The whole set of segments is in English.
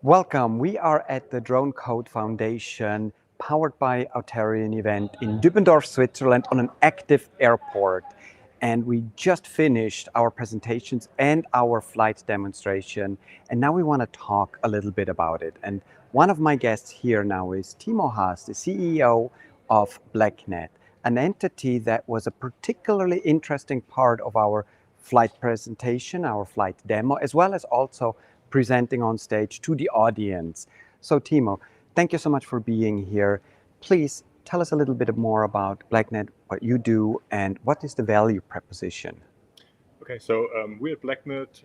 Welcome. We are at the Dronecode Foundation, powered by Auterian event in Düppendorf, Switzerland, on an active airport. And we just finished our presentations and our flight demonstration. And now we want to talk a little bit about it. And one of my guests here now is Timo Haas, the CEO of blackned, an entity that was a particularly interesting part of our flight presentation, our flight demo, as well as also presenting on stage to the audience. So Timo, thank you so much for being here. Please tell us a little bit more about blackned, what you do, and what is the value proposition? Okay, so we're at blackned,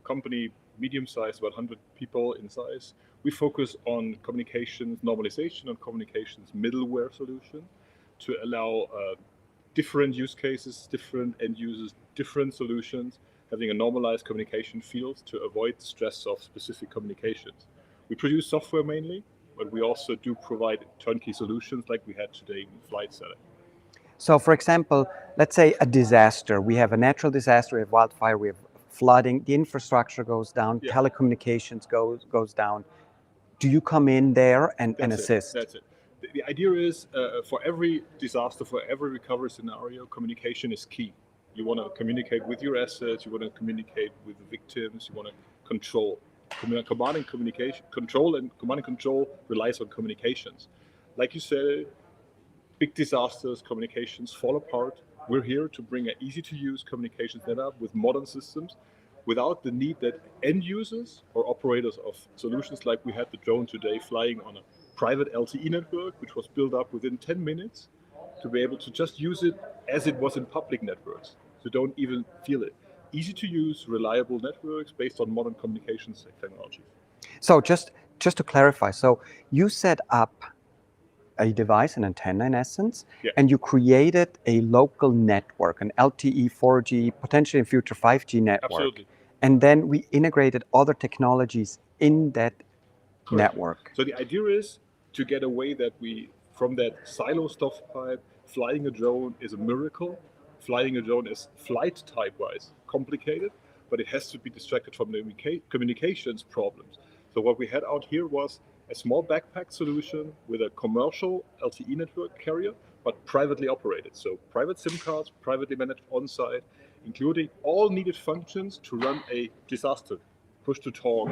company medium-sized, about 100 people in size. We focus on communications normalization and communications middleware solution to allow different use cases, different end users, different solutions, having a normalized communication field to avoid the stress of specific communications. We produce software mainly, but we also do provide turnkey solutions like we had today in flight setting. So for example, let's say a disaster. We have a natural disaster, we have wildfire, we have flooding, the infrastructure goes down, telecommunications goes down. Do you come in there and assist? That's it. The idea is for every disaster, for every recovery scenario, communication is key. You want to communicate with your assets, you want to communicate with the victims, you want to control. Command and communication, command and control relies on communications. Like you said, big disasters, communications fall apart. We're here to bring an easy-to-use communication setup with modern systems without the need that end users or operators of solutions like we had the drone today flying on a private LTE network, which was built up within 10 minutes, to be able to just use it as it was in public networks. So don't even feel it. Easy to use, reliable networks based on modern communications technologies. So just to clarify, so you set up a device, an antenna in essence, and you created a local network, an LTE, 4G, potentially in future 5G network. Absolutely. And then we integrated other technologies in that network. So the idea is to get away that from that silo stovepipe, flying a drone is a miracle. Flying a drone is flight type-wise complicated, but it has to be distracted from the communications problems. So what we had out here was a small backpack solution with a commercial LTE network carrier, but privately operated. So private SIM cards, privately managed on-site, including all needed functions to run a disaster. Push to talk,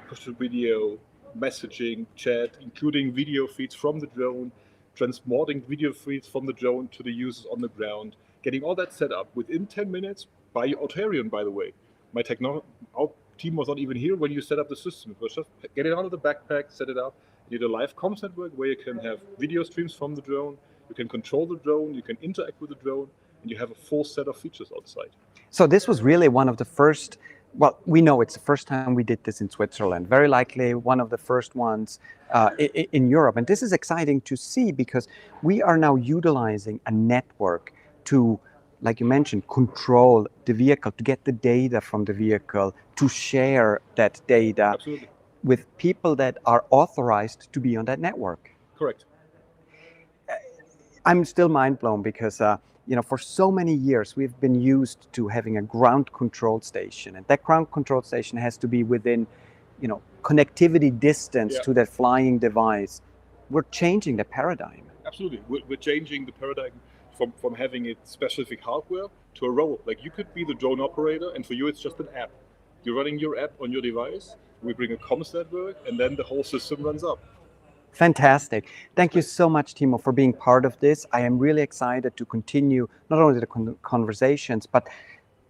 push to video, messaging, chat, including video feeds from the drone, transporting video feeds from the drone to the users on the ground, getting all that set up within 10 minutes by Auterian, by the way. Our team was not even here when you set up the system. It was just get it out of the backpack, set it up. You need a live comms network where you can have video streams from the drone, you can control the drone, you can interact with the drone, and you have a full set of features outside. So this was really one of the first, well, we know it's the first time we did this in Switzerland, very likely one of the first ones in Europe. And this is exciting to see because we are now utilizing a network to, like you mentioned, control the vehicle, to get the data from the vehicle, to share that data with people that are authorized to be on that network. Correct. I'm still mind blown because for so many years we've been used to having a ground control station, and that ground control station has to be within connectivity distance to that flying device. We're changing the paradigm. Absolutely. We're changing the paradigm from having it specific hardware to a role. Like you could be the drone operator, and for you it's just an app. You're running your app on your device, we bring a comms network, and then the whole system runs up. Fantastic. Thank you so much, Timo, for being part of this. I am really excited to continue not only the conversations, but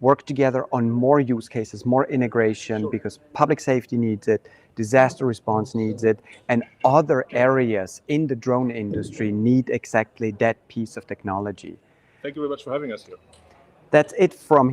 work together on more use cases, more integration, because public safety needs it, disaster response needs it, and other areas in the drone industry need exactly that piece of technology. Thank you very much for having us here. That's it from